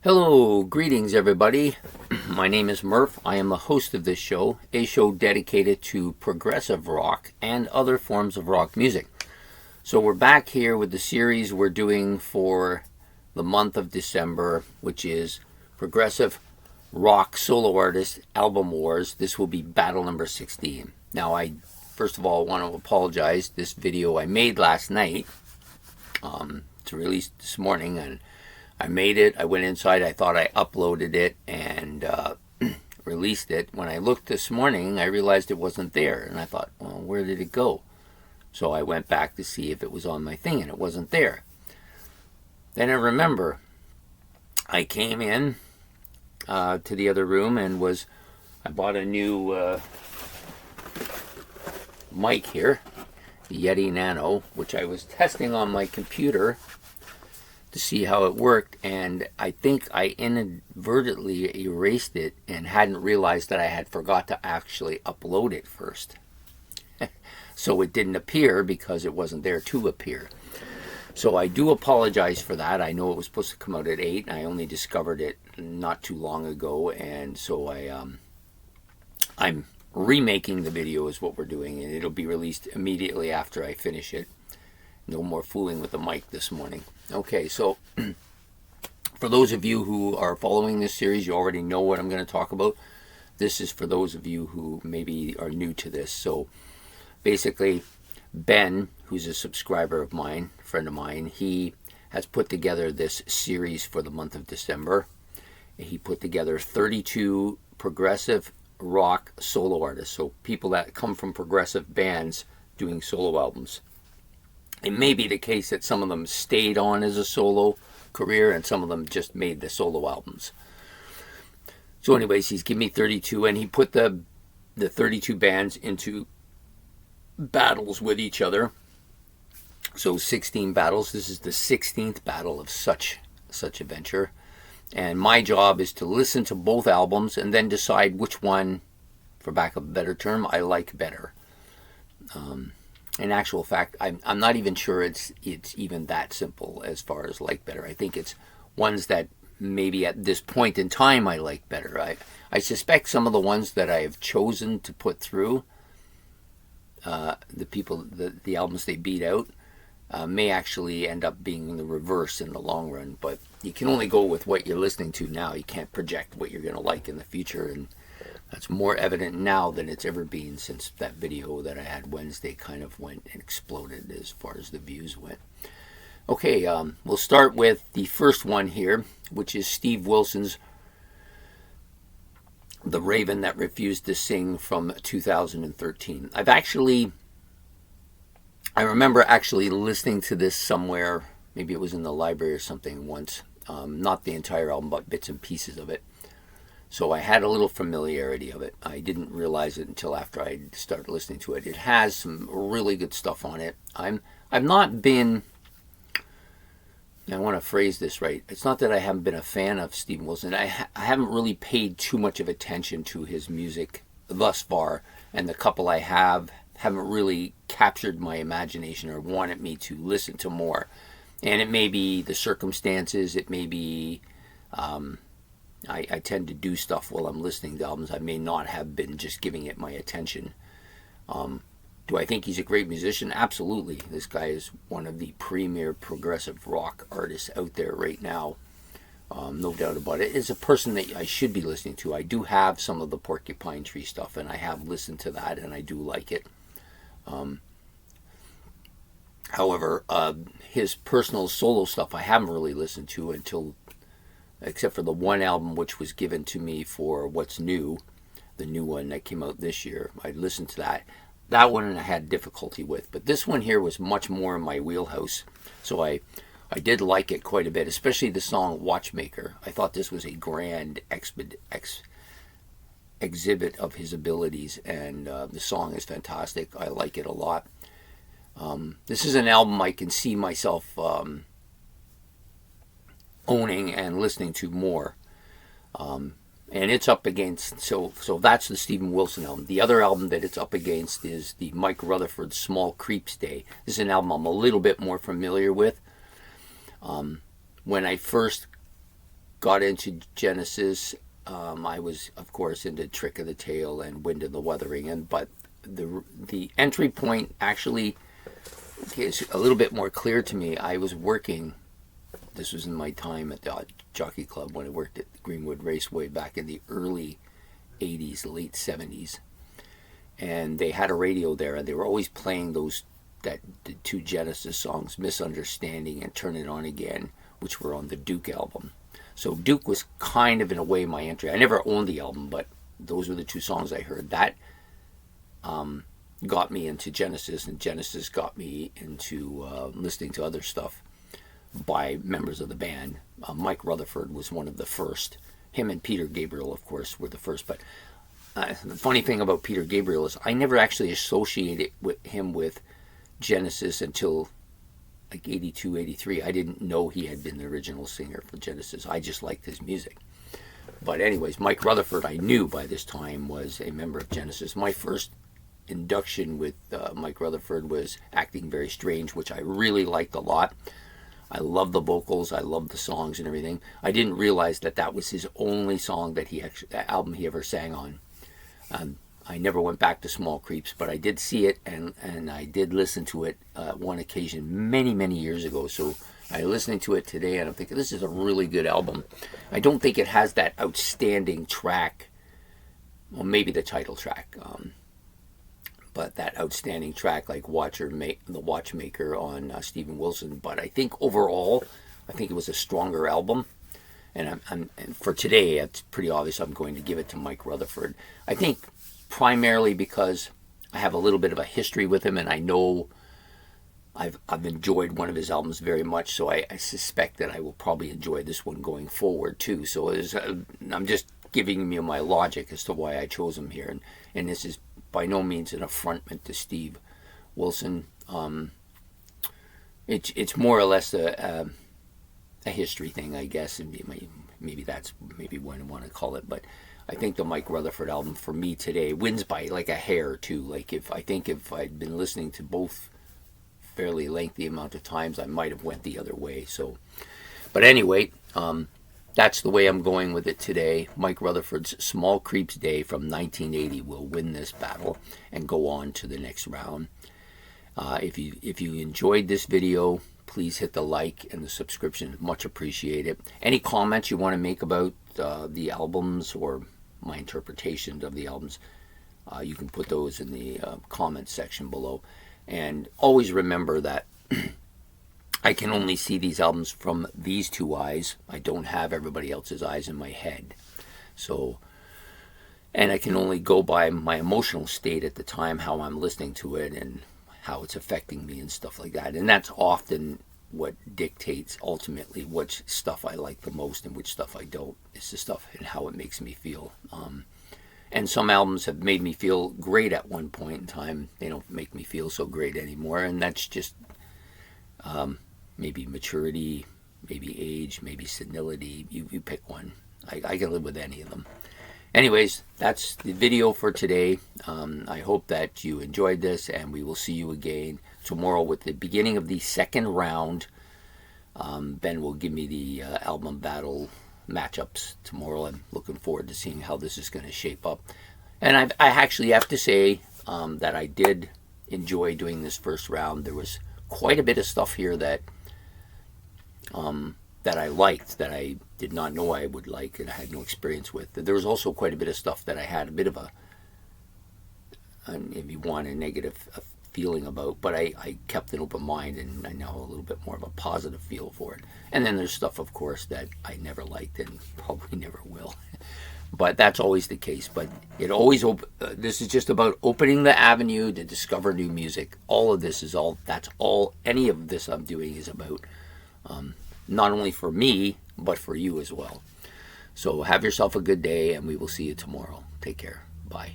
Hello, greetings everybody. My name is Murph. I am the host of this show, a show dedicated to progressive rock and other forms of rock music. So we're back here with the series we're doing for the month of December, which is Progressive Rock Solo Artist Album Wars. This will be battle number 16. Now, I first of all want to apologize. This video I made last night. It's released this morning, and I made it. I went inside. I thought I uploaded it and released it. When I looked this morning, I realized it wasn't there. And I thought, well, where did it go? So I went back to see if it was on my thing, and it wasn't there. Then I remember I came in to the other room and I bought a new mic here, the Yeti Nano, which I was testing on my computer to see how it worked, and I think I inadvertently erased it and hadn't realized that I had forgot to actually upload it first. So it didn't appear because it wasn't there to appear. So I do apologize for that. I know it was supposed to come out at 8, and I only discovered it not too long ago, and so I'm remaking the video is what we're doing, and it'll be released immediately after I finish it. No more fooling with the mic this morning. Okay, so for those of you who are following this series, you already know what I'm going to talk about. This is for those of you who maybe are new to this. So basically, Ben, who's a subscriber of mine, a friend of mine, he has put together this series for the month of December. He put together 32 progressive rock solo artists, so people that come from progressive bands doing solo albums. It may be the case that some of them stayed on as a solo career and some of them just made the solo albums. So anyways, he's given me 32, and he put the 32 bands into battles with each other. So 16 battles. This is the 16th battle of such a venture. And my job is to listen to both albums and then decide which one, for lack of a better term, I like better. In actual fact, I'm not even sure it's even that simple as far as like better. I think it's ones that maybe at this point in time I like better. I suspect some of the ones that I have chosen to put through, the albums they beat out, may actually end up being the reverse in the long run. But you can only go with what you're listening to now. You can't project what you're going to like in the future, and that's more evident now than it's ever been since that video that I had Wednesday kind of went and exploded as far as the views went. Okay, we'll start with the first one here, which is Steve Wilson's The Raven That Refused to Sing from 2013. I remember actually listening to this somewhere, maybe it was in the library or something once, not the entire album, but bits and pieces of it. So I had a little familiarity of it. I didn't realize it until after I started listening to it. It has some really good stuff on it. I've not been, I want to phrase this right. It's not that I haven't been a fan of Steve Wilson. I haven't really paid too much of attention to his music thus far. And the couple I haven't really captured my imagination or wanted me to listen to more. And it may be the circumstances. It may be I tend to do stuff while I'm listening to albums. I may not have been just giving it my attention. Do I think he's a great musician? Absolutely. This guy is one of the premier progressive rock artists out there right now. No doubt about it. It's a person that I should be listening to. I do have some of the Porcupine Tree stuff, and I have listened to that, and I do like it. However, his personal solo stuff I haven't really listened to except for the one album which was given to me for What's New, the new one that came out this year. I listened to that. That one I had difficulty with, but this one here was much more in my wheelhouse. So I did like it quite a bit, especially the song Watchmaker. I thought this was a grand exhibit of his abilities, and the song is fantastic. I like it a lot. This is an album I can see myself owning and listening to more. And it's up against, so that's the Steven Wilson album. The other album that it's up against is the Mike Rutherford Small Creeps Day. This is an album I'm a little bit more familiar with. When I first got into Genesis, I was, of course, into Trick of the Tail and Wind in the Wuthering, but the entry point actually is a little bit more clear to me. I was working, this was in my time at the Jockey Club when I worked at the Greenwood Raceway back in the early 80s, late 70s. And they had a radio there, and they were always playing the two Genesis songs, Misunderstanding and Turn It On Again, which were on the Duke album. So Duke was kind of, in a way, my entry. I never owned the album, but those were the two songs I heard. That got me into Genesis, and Genesis got me into listening to other stuff by members of the band. Mike Rutherford was one of the first. Him and Peter Gabriel, of course, were the first. But the funny thing about Peter Gabriel is I never actually associated him with Genesis until like 82, 83. I didn't know he had been the original singer for Genesis. I just liked his music. But anyways, Mike Rutherford, I knew by this time, was a member of Genesis. My first induction with Mike Rutherford was Acting Very Strange, which I really liked a lot. I love the vocals, I love the songs and everything. I didn't realize that was his only song that album he ever sang on. I never went back to Small Creeps, but I did see it, and I did listen to it one occasion many, many years ago. So I'm listening to it today, and I'm thinking, this is a really good album. I don't think it has that outstanding track, well, maybe the title track, but that outstanding track like The Watchmaker on Steven Wilson. But I think overall, I think it was a stronger album. And and for today, it's pretty obvious I'm going to give it to Mike Rutherford. I think primarily because I have a little bit of a history with him, and I know I've enjoyed one of his albums very much, so I suspect that I will probably enjoy this one going forward too. So I'm just giving you my logic as to why I chose him here, and this is by no means an affrontment to Steve Wilson. It's more or less a history thing, I guess, and maybe that's what I want to call it. But I think the Mike Rutherford album for me today wins by like a hair too. Like if I'd been listening to both fairly lengthy amount of times, I might have went the other way. So, but anyway, that's the way I'm going with it today. Mike Rutherford's Small Creeps Day from 1980 will win this battle and go on to the next round. If you enjoyed this video, please hit the like and the subscription. Much appreciated. Any comments you want to make about the albums or my interpretations of the albums, you can put those in the comments section below. And always remember that I can only see these albums from these two eyes. I don't have everybody else's eyes in my head. So, and I can only go by my emotional state at the time, how I'm listening to it and how it's affecting me and stuff like that. And that's often what dictates ultimately which stuff I like the most and which stuff I don't. It's the stuff and how it makes me feel. And some albums have made me feel great at one point in time. They don't make me feel so great anymore, and that's just maybe maturity, maybe age, maybe senility. You pick one. I can live with any of them. Anyways, that's the video for today. I hope that you enjoyed this, and we will see you again tomorrow with the beginning of the second round. Ben will give me the album battle matchups tomorrow. I'm looking forward to seeing how this is going to shape up. And I actually have to say that I did enjoy doing this first round. There was quite a bit of stuff here that I liked, that I did not know I would like and I had no experience with. There was also quite a bit of stuff that I had a bit of if you want, a negative feeling about, but I kept an open mind, and I now have a little bit more of a positive feel for it. And then there's stuff, of course, that I never liked and probably never will. But that's always the case. But it always this is just about opening the avenue to discover new music. All of this is any of this I'm doing is about, not only for me, but for you as well. So have yourself a good day, and we will see you tomorrow. Take care. Bye.